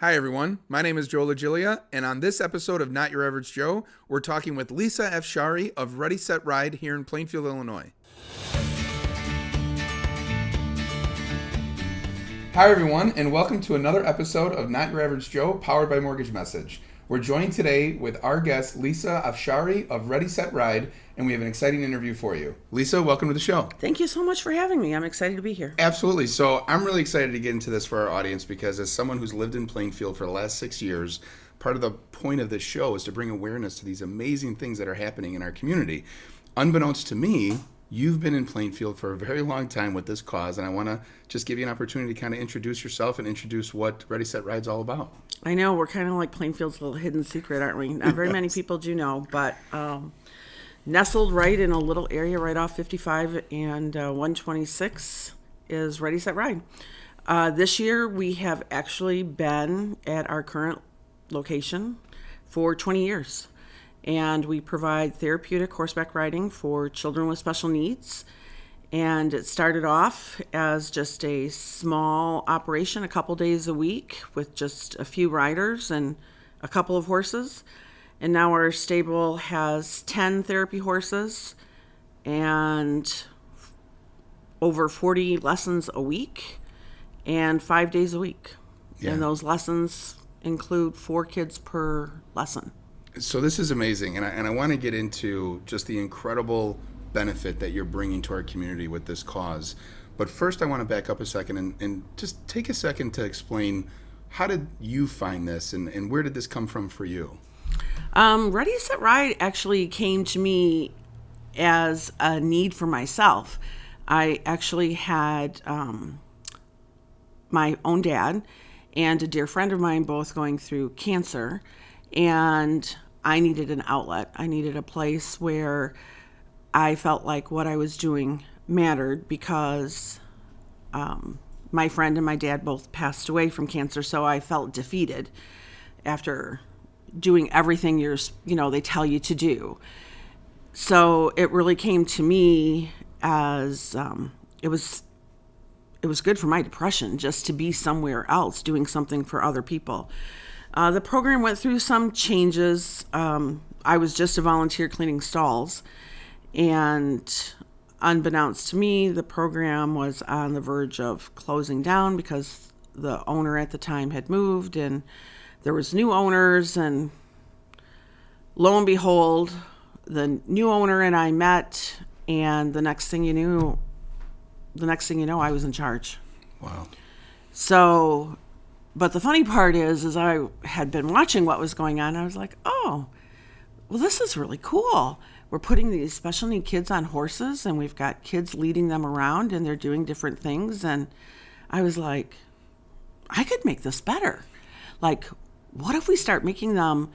Hi, everyone. My name is Joe Lagilia, and on this episode of Not Your Average Joe, we're talking with Lisa Afshari of Ready, Set, Ride here in Plainfield, Illinois. Hi, everyone, and welcome to another episode of Not Your Average Joe, powered by Mortgage Message. We're joined today with our guest, Lisa Afshari of Ready, Set, Ride, and we have an exciting interview for you. Lisa, welcome to the show. Thank you so much for having me. I'm excited to be here. Absolutely. So I'm really excited to get into this for our audience because as someone who's lived in Plainfield for the last 6 years, part of the point of this show is to bring awareness to these amazing things that are happening in our community. Unbeknownst to me, you've been in Plainfield for a very long time with this cause, and I want to just give you an opportunity to kind of introduce yourself and introduce what Ready, Set, Ride's all about. I know, we're kind of like Plainfield's little hidden secret, aren't we? Not very many people do know, but nestled right in a little area right off 55 and 126 is Ready, Set, Ride. This year we have actually been at our current location for 20 years. And we provide therapeutic horseback riding for children with special needs. And it started off as just a small operation, a couple days a week with just a few riders and a couple of horses. And now our stable has 10 therapy horses and over 40 lessons a week and 5 days a week. Yeah. And those lessons include 4 kids per lesson. So this is amazing, and I want to get into just the incredible benefit that you're bringing to our community with this cause. But first I want to back up a second and just take a second to explain, how did you find this and where did this come from for you? Ready, Set, Ride actually came to me as a need for myself. I actually had my own dad and a dear friend of mine both going through cancer, and I needed an outlet. I needed a place where I felt like what I was doing mattered because my friend and my dad both passed away from cancer, so I felt defeated after doing everything they tell you to do. So it really came to me as it was good for my depression just to be somewhere else doing something for other people. The program went through some changes. I was just a volunteer cleaning stalls, and unbeknownst to me, the program was on the verge of closing down because the owner at the time had moved and there was new owners, and lo and behold, the new owner and I met, and the next thing you know, I was in charge. Wow. So, but the funny part is I had been watching what was going on. I was like, oh, well, this is really cool. We're putting these special need kids on horses, and we've got kids leading them around, and they're doing different things. And I was like, I could make this better. Like, what if we start making them,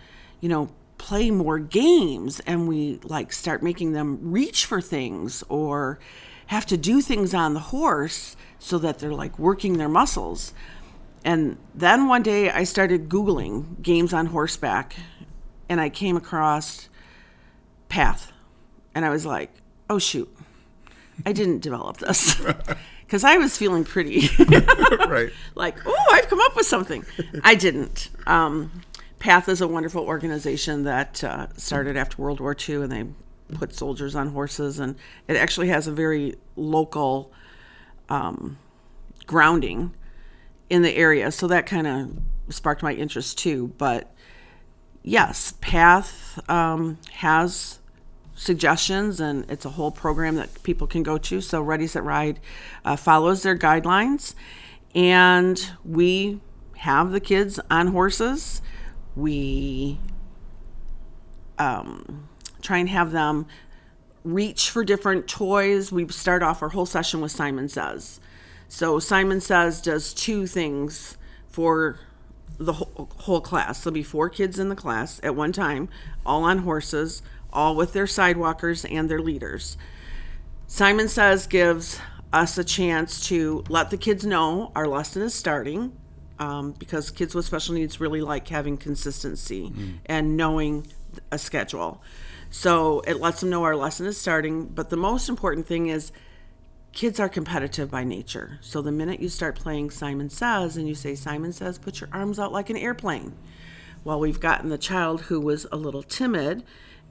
play more games, and we start making them reach for things or have to do things on the horse so that they're working their muscles. And then one day I started Googling games on horseback, and I came across Path. And I was like, oh, shoot, I didn't develop this. Because I was feeling pretty right. I've come up with something. I didn't. Path is a wonderful organization that started after World War II, and they put soldiers on horses. And it actually has a very local grounding in the area, so that kind of sparked my interest too. But yes, Path has suggestions, and it's a whole program that people can go to. So Ready, Set, Ride follows their guidelines, and we have the kids on horses. We try and have them reach for different toys. We start off our whole session with Simon Says. So Simon Says does 2 things for the whole class. There'll be 4 kids in the class at one time, all on horses, all with their sidewalkers and their leaders. Simon Says gives us a chance to let the kids know our lesson is starting, because kids with special needs really like having consistency and knowing a schedule. So it lets them know our lesson is starting. But the most important thing is kids are competitive by nature. So the minute you start playing Simon Says and you say, Simon Says, put your arms out like an airplane. Well, we've gotten the child who was a little timid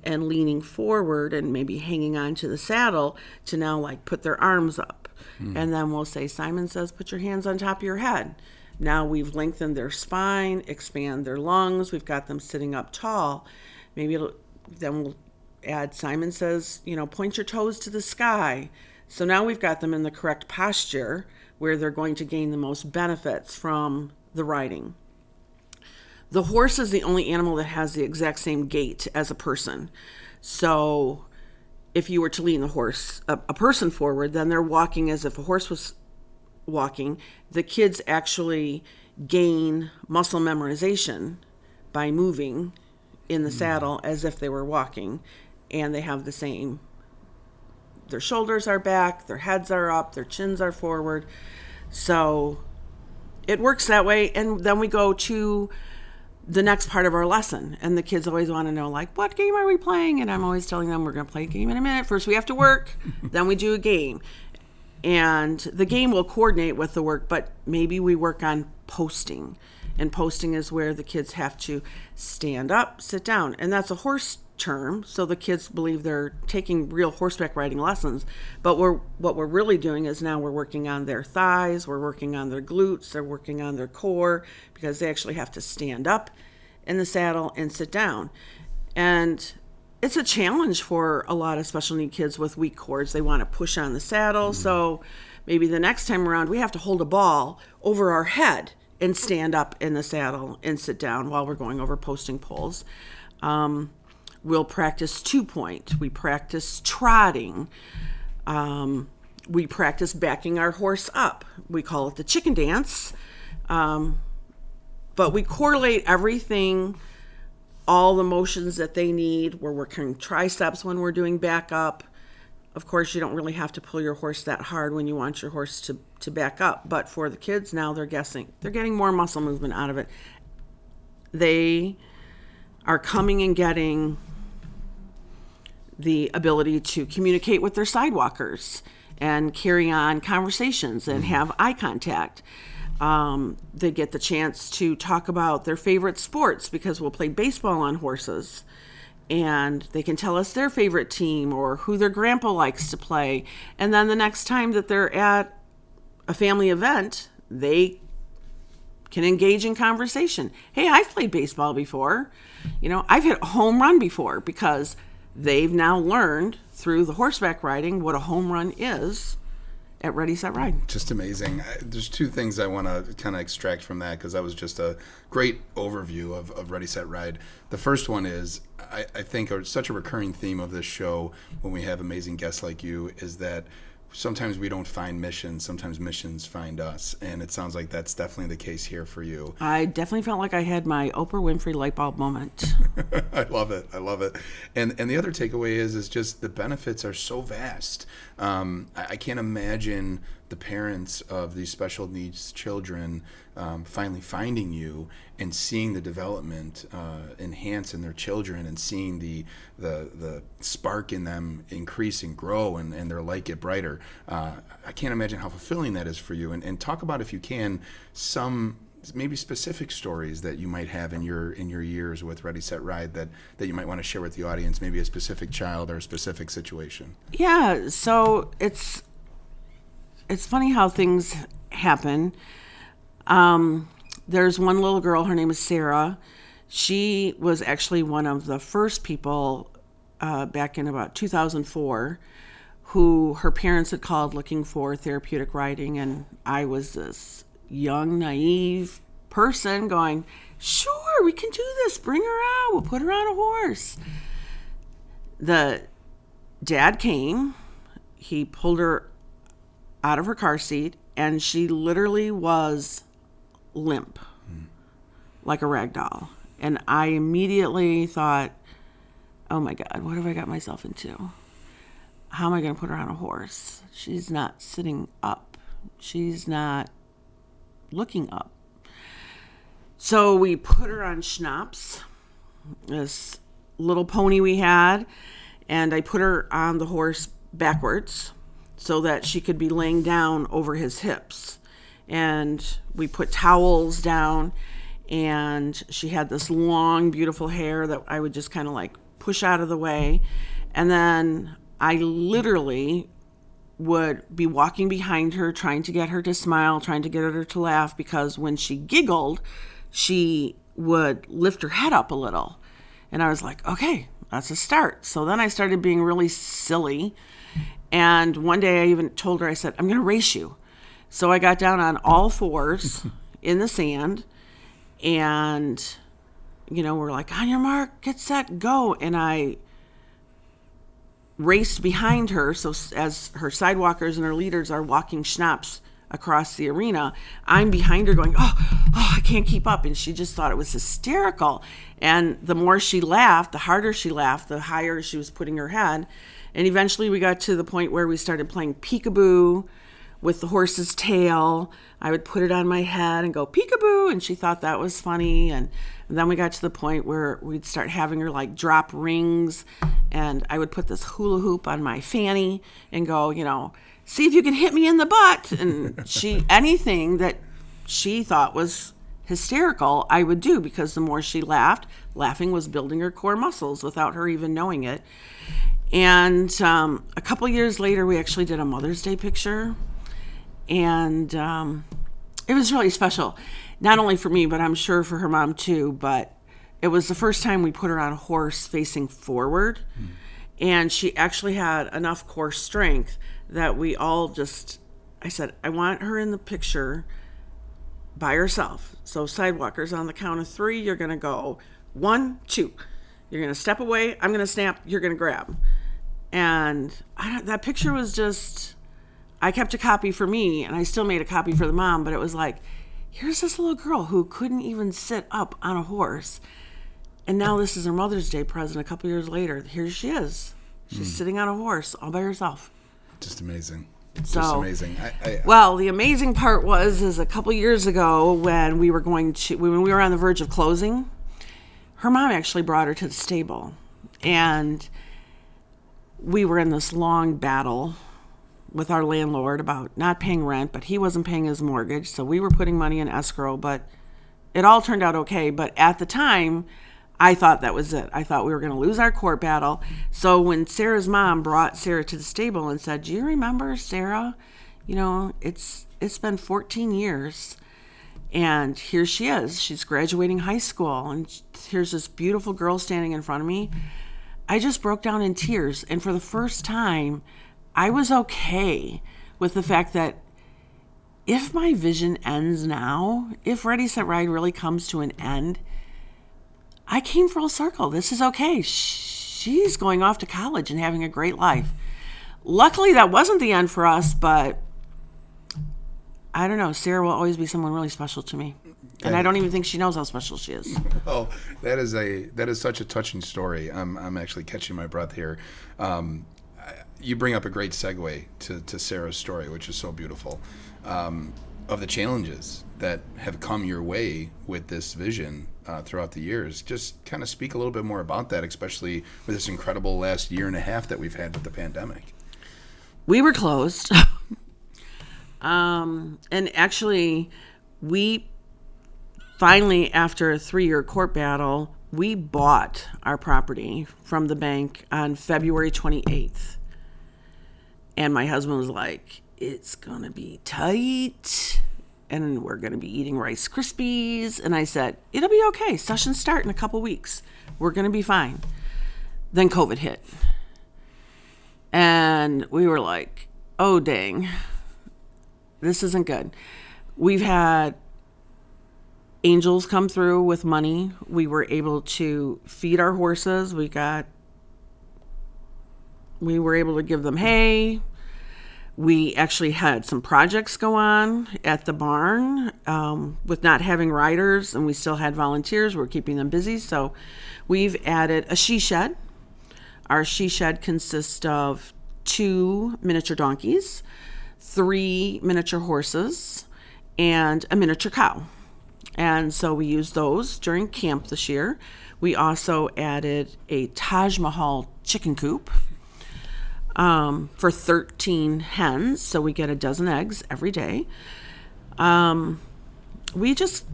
and leaning forward and maybe hanging on to the saddle to now like put their arms up. And then we'll say, Simon Says, put your hands on top of your head. Now we've lengthened their spine, expand their lungs. We've got them sitting up tall. Then we'll add Simon Says, point your toes to the sky. So now we've got them in the correct posture where they're going to gain the most benefits from the riding. The horse is the only animal that has the exact same gait as a person. So if you were to lean a person forward, then they're walking as if a horse was walking. The kids actually gain muscle memorization by moving in the saddle as if they were walking, and they have the same. Their shoulders are back, their heads are up, their chins are forward. So it works that way. And then we go to the next part of our lesson. And the kids always want to know, like, what game are we playing? And I'm always telling them we're going to play a game in a minute. First we have to work, then we do a game. And the game will coordinate with the work, but maybe we work on posting. And posting is where the kids have to stand up, sit down. And that's a horse term, so the kids believe they're taking real horseback riding lessons. But what we're really doing is now we're working on their thighs, we're working on their glutes, they're working on their core, because they actually have to stand up in the saddle and sit down. And it's a challenge for a lot of special need kids with weak cores. They want to push on the saddle, so maybe the next time around we have to hold a ball over our head and stand up in the saddle and sit down while we're going over posting poles. We'll practice 2-point. We practice trotting. We practice backing our horse up. We call it the chicken dance. But we correlate everything, all the motions that they need. We're working triceps when we're doing back up. Of course, you don't really have to pull your horse that hard when you want your horse to back up. But for the kids now, they're getting more muscle movement out of it. They are coming and getting the ability to communicate with their sidewalkers and carry on conversations and have eye contact. They get the chance to talk about their favorite sports because we'll play baseball on horses, and they can tell us their favorite team or who their grandpa likes to play. And then the next time that they're at a family event, they can engage in conversation. Hey, I've played baseball before. I've hit a home run before, because they've now learned through the horseback riding what a home run is at Ready, Set, Ride. Just amazing. There's two things I want to kind of extract from that, because that was just a great overview of Ready, Set, Ride. The first one is, I think such a recurring theme of this show when we have amazing guests like you is that sometimes we don't find missions, sometimes missions find us. And it sounds like that's definitely the case here for you. I definitely felt like I had my Oprah Winfrey light bulb moment. I love it. And the other takeaway is just the benefits are so vast. I can't imagine the parents of these special needs children finally finding you and seeing the development enhance in their children, and seeing the spark in them increase and grow, and their light get brighter. I can't imagine how fulfilling that is for you. And talk about, if you can, some maybe specific stories that you might have in your years with Ready, Set, Ride that you might want to share with the audience, maybe a specific child or a specific situation. Yeah, so it's funny how things happen. There's one little girl, her name is Sarah. She was actually one of the first people back in about 2004 who her parents had called looking for therapeutic riding, and I was this young, naive person going, sure, we can do this. Bring her out. We'll put her on a horse. The dad came. He pulled her out of her car seat, and she literally was limp, like a rag doll. And I immediately thought, oh my God, what have I got myself into? How am I going to put her on a horse? She's not sitting up. She's not looking up. So we put her on Schnapps, this little pony we had, and I put her on the horse backwards, so that she could be laying down over his hips. And we put towels down, and she had this long, beautiful hair that I would just kind of like push out of the way. And then I literally would be walking behind her, trying to get her to smile, trying to get her to laugh, because when she giggled, she would lift her head up a little. And I was like, okay, that's a start. So then I started being really silly. And one day I even told her, I said, I'm going to race you. So I got down on all fours in the sand, and, we're like, on your mark, get set, go. And I raced behind her. So as her sidewalkers and her leaders are walking schnapps across the arena, I'm behind her going, oh, I can't keep up. And she just thought it was hysterical. And the more she laughed, the harder she laughed, the higher she was putting her head. And eventually we got to the point where we started playing peekaboo with the horse's tail. I would put it on my head and go peekaboo, and she thought that was funny. And then we got to the point where we'd start having her like drop rings, and I would put this hula hoop on my fanny and go, see if you can hit me in the butt. And anything that she thought was hysterical, I would do, because the more she laughed, laughing was building her core muscles without her even knowing it. And a couple years later, we actually did a Mother's Day picture. And it was really special, not only for me, but I'm sure for her mom too. But it was the first time we put her on a horse facing forward. And she actually had enough core strength that we all I said, I want her in the picture by herself. So sidewalkers, on the count of 3, you're going to go 1, 2. You're going to step away. I'm going to snap. You're going to grab. And that picture was just... I kept a copy for me, and I still made a copy for the mom, but it was like, here's this little girl who couldn't even sit up on a horse. And now this is her Mother's Day present a couple years later. Here she is. She's sitting on a horse all by herself. Just amazing. Just amazing. Well, the amazing part is a couple years ago when we were when we were on the verge of closing, her mom actually brought her to the stable. And we were in this long battle with our landlord about not paying rent, but he wasn't paying his mortgage. So we were putting money in escrow, but it all turned out okay. But at the time, I thought that was it. I thought we were going to lose our court battle. So when Sarah's mom brought Sarah to the stable and said, do you remember Sarah? It's been 14 years. And here she is. She's graduating high school. And here's this beautiful girl standing in front of me. I just broke down in tears. And for the first time, I was okay with the fact that if my vision ends now, if Ready, Set, Ride really comes to an end, I came full circle. This is okay. She's going off to college and having a great life. Luckily, that wasn't the end for us, but I don't know. Sarah will always be someone really special to me. And I don't even think she knows how special she is. Oh, that is such a touching story. I'm actually catching my breath here. You bring up a great segue to Sarah's story, which is so beautiful, of the challenges that have come your way with this vision throughout the years. Just kind of speak a little bit more about that, especially with this incredible last year and a half that we've had with the pandemic. We were closed. And actually, we finally, after a 3-year court battle, we bought our property from the bank on February 28th. And my husband was like, it's going to be tight, and we're going to be eating Rice Krispies. And I said, it'll be okay. Sessions start in a couple weeks. We're going to be fine. Then COVID hit. And we were like, oh, dang, this isn't good. We've had angels come through with money. We were able to feed our horses. We were able to give them hay. We actually had some projects go on at the barn with not having riders, and we still had volunteers. We're keeping them busy. So we've added a she shed. Our she shed consists of 2 miniature donkeys, 3 miniature horses, and a miniature cow. And so we used those during camp this year. We also added a Taj Mahal chicken coop. for 13 hens. So we get a dozen eggs every day. We just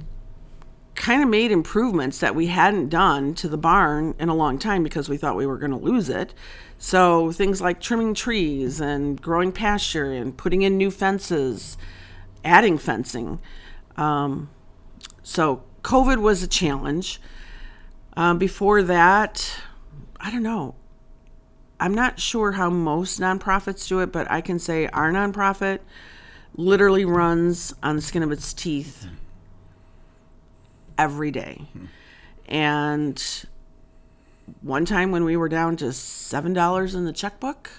kind of made improvements that we hadn't done to the barn in a long time because we thought we were going to lose it. So things like trimming trees and growing pasture and putting in new fences, adding fencing. So COVID was a challenge. Before that, I don't know. I'm not sure how most nonprofits do it, but I can say our nonprofit literally runs on the skin of its teeth every day. And one time when we were down to $7 in the checkbook,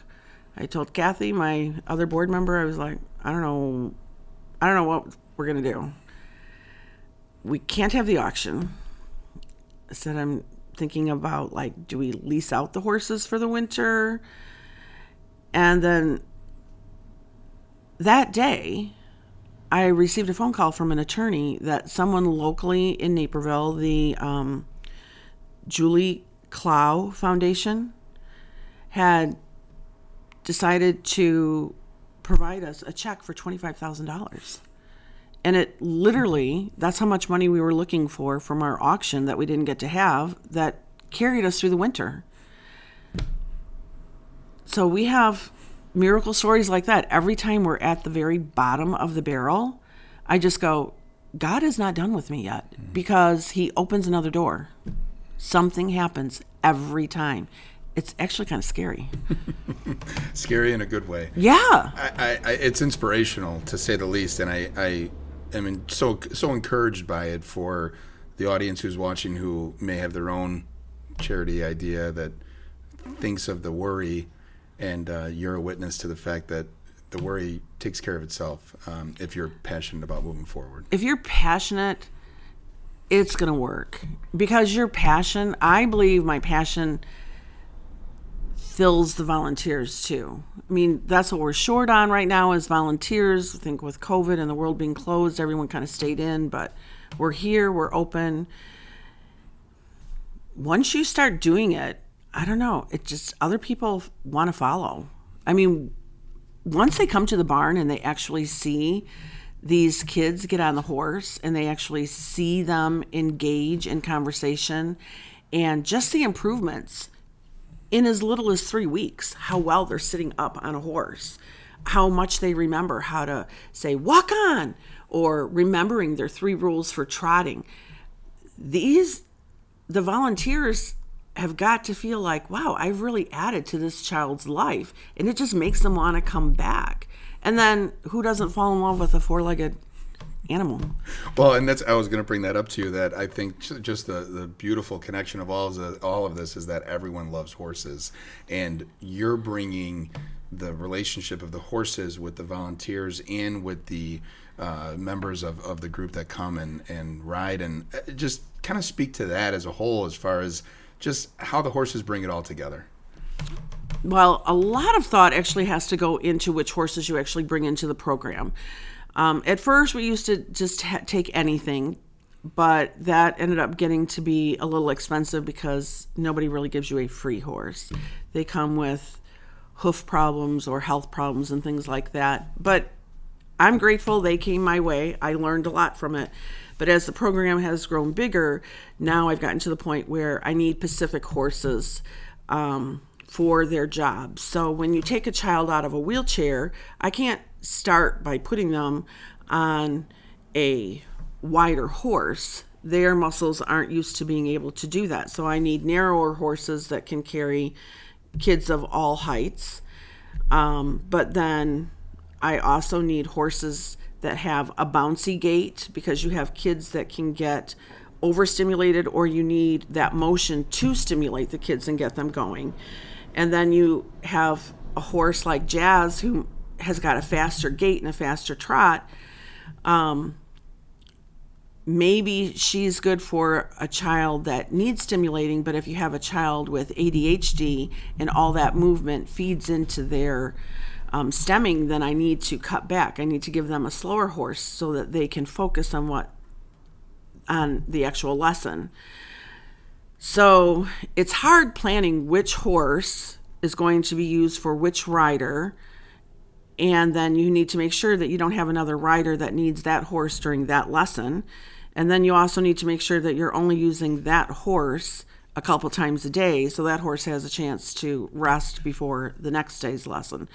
I told Kathy, my other board member, I was like, I don't know what we're going to do. We can't have the auction. I said, I'm thinking about, like, do we lease out the horses for the winter? And then that day, I received a phone call from an attorney that someone locally in Naperville, the Julie Clow Foundation, had decided to provide us a check for $25,000. And it literally, that's how much money we were looking for from our auction that we didn't get to have, that carried us through the winter. So we have miracle stories like that. Every time we're at the very bottom of the barrel, I just go, God is not done with me yet, because he opens another door. Something happens every time. It's actually kind of scary. Scary in a good way. Yeah. It's inspirational, to say the least, and I mean, so encouraged by it for the audience who's watching, who may have their own charity idea that thinks of the worry, and you're a witness to the fact that the worry takes care of itself if you're passionate about moving forward. If you're passionate, it's going to work, because your passion, I believe my passion fills the volunteers too. I mean, that's what we're short on right now is volunteers. I think with COVID and the world being closed, everyone kind of stayed in, but we're here, we're open. Once you start doing it, I don't know, it just, other people want to follow. I mean, once they come to the barn and they actually see these kids get on the horse and they actually see them engage in conversation and just the improvements in as little as 3 weeks, how well they're sitting up on a horse, how much they remember how to say, walk on, or remembering their 3 rules for trotting. The volunteers have got to feel like, wow, I've really added to this child's life. And it just makes them want to come back. And then who doesn't fall in love with a 4-legged animal? Well, and I was going to bring that up to you, that I think just the beautiful connection of all of this is that everyone loves horses, and you're bringing the relationship of the horses with the volunteers and with the members of the group that come and ride, and just kind of speak to that as a whole, as far as just how the horses bring it all together. Well, a lot of thought actually has to go into which horses you actually bring into the program. At first, we used to just take anything, but that ended up getting to be a little expensive because nobody really gives you a free horse. They come with hoof problems or health problems and things like that. But I'm grateful they came my way. I learned a lot from it. But as the program has grown bigger, now I've gotten to the point where I need Pacific horses for their jobs. So when you take a child out of a wheelchair, I can't start by putting them on a wider horse. Their muscles aren't used to being able to do that. So I need narrower horses that can carry kids of all heights. But then I also need horses that have a bouncy gait, because you have kids that can get overstimulated, or you need that motion to stimulate the kids and get them going. And then you have a horse like Jazz, who has got a faster gait and a faster trot. Maybe she's good for a child that needs stimulating, but if you have a child with ADHD and all that movement feeds into their stemming, then I need to cut back. I need to give them a slower horse so that they can focus on the actual lesson. So it's hard planning which horse is going to be used for which rider. And then you need to make sure that you don't have another rider that needs that horse during that lesson. And then you also need to make sure that you're only using that horse a couple times a day, so that horse has a chance to rest before the next day's lesson.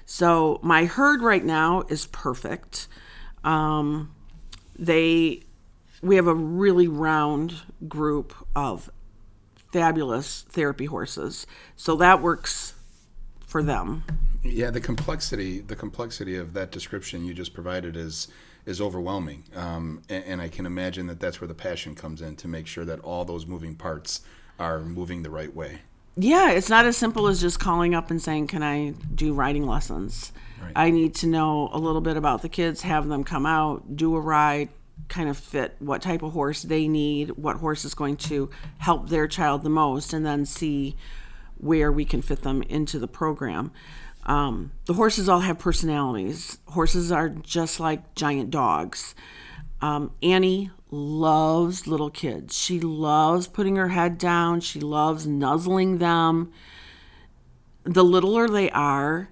So my herd right now is perfect. We have a really round group of fabulous therapy horses, so that works for them. Yeah, the complexity of that description you just provided is overwhelming, and I can imagine that that's where the passion comes in, to make sure that all those moving parts are moving the right way. Yeah, it's not as simple as just calling up and saying, can I do riding lessons? Right. I need to know a little bit about the kids, have them come out, do a ride, kind of fit what type of horse they need, what horse is going to help their child the most, and then see where we can fit them into the program. The horses all have personalities. Horses are just like giant dogs. Annie loves little kids. She loves putting her head down. She loves nuzzling them. The littler they are,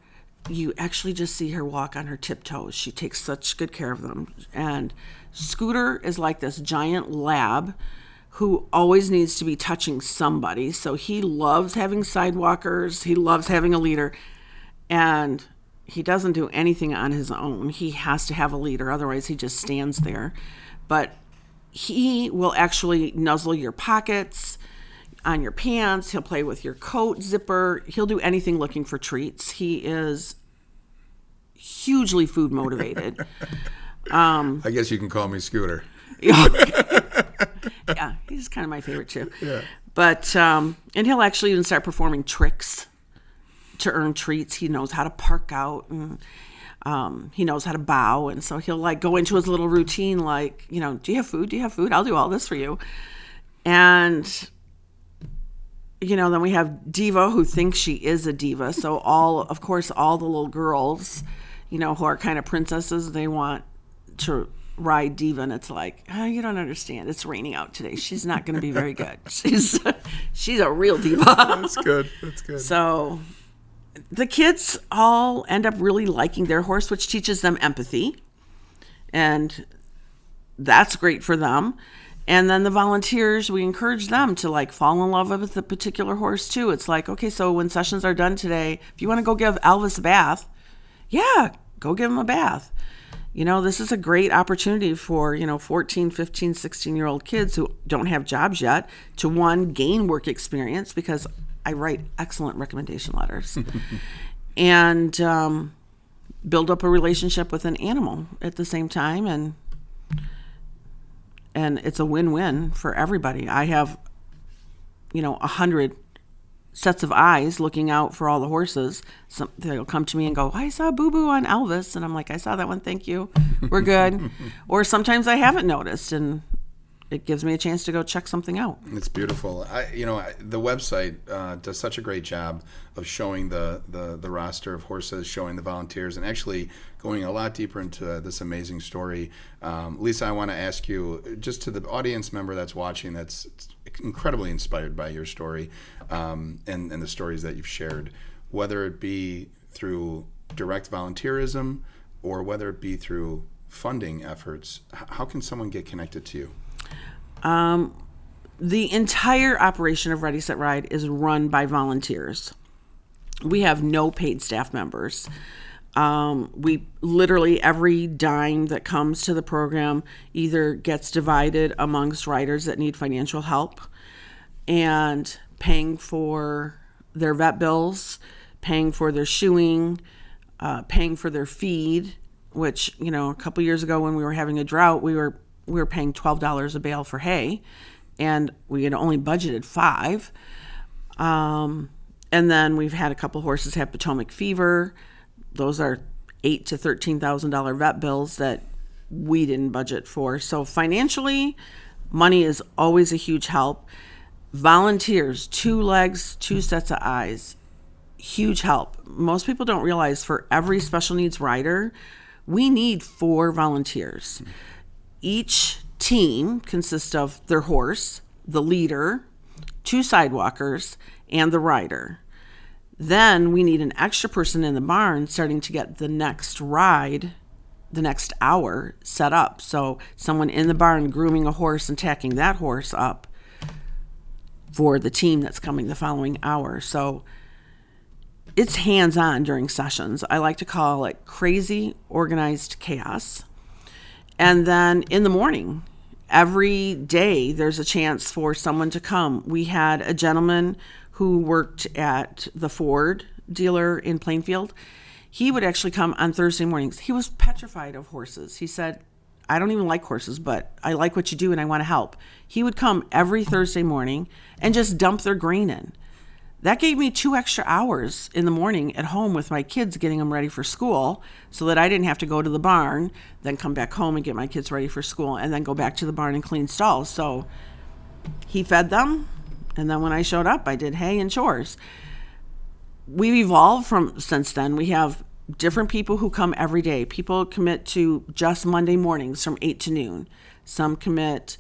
you actually just see her walk on her tiptoes. She takes such good care of them. And Scooter is like this giant lab who always needs to be touching somebody. So he loves having sidewalkers. He loves having a leader. And he doesn't do anything on his own. He has to have a leader. Otherwise, he just stands there. But he will actually nuzzle your pockets, on your pants. He'll play with your coat zipper. He'll do anything looking for treats. He is hugely food motivated. I guess you can call me Scooter. Yeah, he's kind of my favorite too. Yeah. But, and he'll actually even start performing tricks to earn treats. He knows how to park out, and he knows how to bow. And so he'll like go into his little routine, like, do you have food? Do you have food? I'll do all this for you. And, then we have Diva, who thinks she is a diva. So all the little girls, who are kind of princesses, they want to ride Diva. And it's like, you don't understand. It's raining out today. She's not going to be very good. She's a real diva. That's good. So the kids all end up really liking their horse, which teaches them empathy. And that's great for them. And then the volunteers, we encourage them to like fall in love with the particular horse too. It's like, okay, so when sessions are done today, if you want to go give Elvis a bath, yeah, go give him a bath. This is a great opportunity for, 14, 15, 16-year-old kids who don't have jobs yet to, one, gain work experience, because I write excellent recommendation letters, and build up a relationship with an animal at the same time. And it's a win-win for everybody. I have, 100 sets of eyes looking out for all the horses. They'll come to me and go, I saw Boo Boo on Elvis. And I'm like, I saw that one. Thank you. We're good. Or sometimes I haven't noticed, and it gives me a chance to go check something out. It's beautiful. The website does such a great job of showing the roster of horses, showing the volunteers, and actually going a lot deeper into this amazing story. Lisa, I want to ask you, just to the audience member that's watching, that's incredibly inspired by your story, and the stories that you've shared, whether it be through direct volunteerism or whether it be through funding efforts, how can someone get connected to you? The entire operation of Ready, Set, Ride is run by volunteers. We have no paid staff members. We literally, every dime that comes to the program either gets divided amongst riders that need financial help and paying for their vet bills, paying for their shoeing, paying for their feed, which, a couple years ago when we were having a drought, we were paying $12 a bale for hay, and we had only budgeted $5. And then we've had a couple horses have Potomac fever. Those are $8,000 to $13,000 vet bills that we didn't budget for. So financially, money is always a huge help. Volunteers, 2 legs, 2 sets of eyes, huge help. Most people don't realize for every special needs rider, we need 4 volunteers. Each team consists of their horse, the leader, 2 sidewalkers, and the rider. Then we need an extra person in the barn starting to get the next ride, the next hour set up. So someone in the barn grooming a horse and tacking that horse up for the team that's coming the following hour. So it's hands-on during sessions. I like to call it crazy organized chaos. And then in the morning, every day there's a chance for someone to come. We had a gentleman who worked at the Ford dealer in Plainfield. He would actually come on Thursday mornings. He was petrified of horses. He said, I don't even like horses, but I like what you do and I want to help. He would come every Thursday morning and just dump their grain in. That gave me 2 extra hours in the morning at home with my kids, getting them ready for school, so that I didn't have to go to the barn, then come back home and get my kids ready for school, and then go back to the barn and clean stalls. So he fed them, and then when I showed up, I did hay and chores. We've evolved since then. We have different people who come every day. People commit to just Monday mornings from 8 to noon. Some commit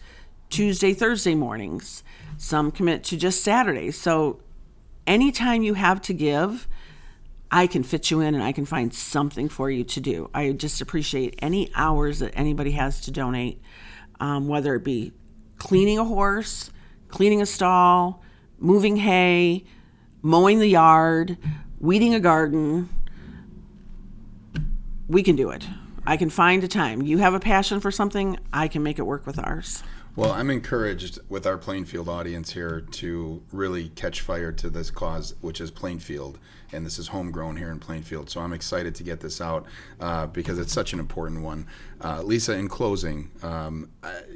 Tuesday, Thursday mornings. Some commit to just Saturdays. So anytime you have to give, I can fit you in and I can find something for you to do. I just appreciate any hours that anybody has to donate, whether it be cleaning a horse, cleaning a stall, moving hay, mowing the yard, weeding a garden. We can do it. I can find a time. You have a passion for something, I can make it work with ours. Well, I'm encouraged with our Plainfield audience here to really catch fire to this cause, which is Plainfield, and this is homegrown here in Plainfield. So I'm excited to get this out because it's such an important one. Lisa, in closing,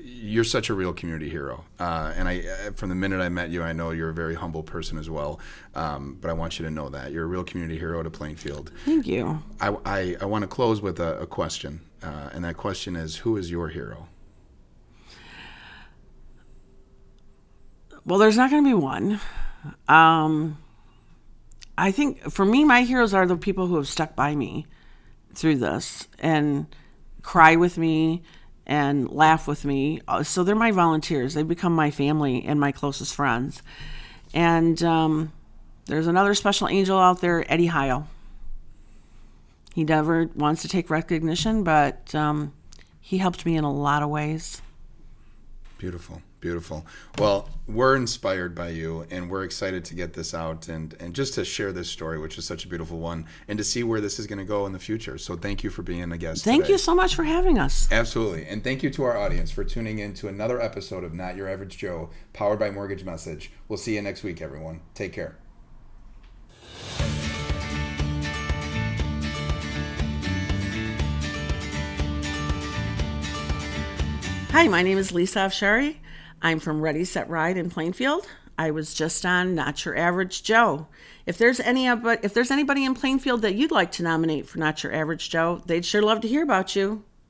you're such a real community hero, and from the minute I met you, I know you're a very humble person as well. But I want you to know that you're a real community hero to Plainfield. Thank you. I want to close with a question, and that question is, who is your hero? Well, there's not going to be one. I think for me, my heroes are the people who have stuck by me through this and cry with me and laugh with me. So they're my volunteers. They've become my family and my closest friends. And there's another special angel out there, Eddie Heil. He never wants to take recognition, but he helped me in a lot of ways. Beautiful. Beautiful. Well, we're inspired by you, and we're excited to get this out and just to share this story, which is such a beautiful one, and to see where this is going to go in the future. So thank you for being a guest Thank today. you so much for having us. Absolutely. And thank you to our audience for tuning in to another episode of Not Your Average Joe, powered by Mortgage Message. We'll see you next week, everyone. Take care. Hi, my name is Lisa Afshari. I'm from Ready, Set, Ride in Plainfield. I was just on Not Your Average Joe. If there's anybody in Plainfield that you'd like to nominate for Not Your Average Joe, they'd sure love to hear about you.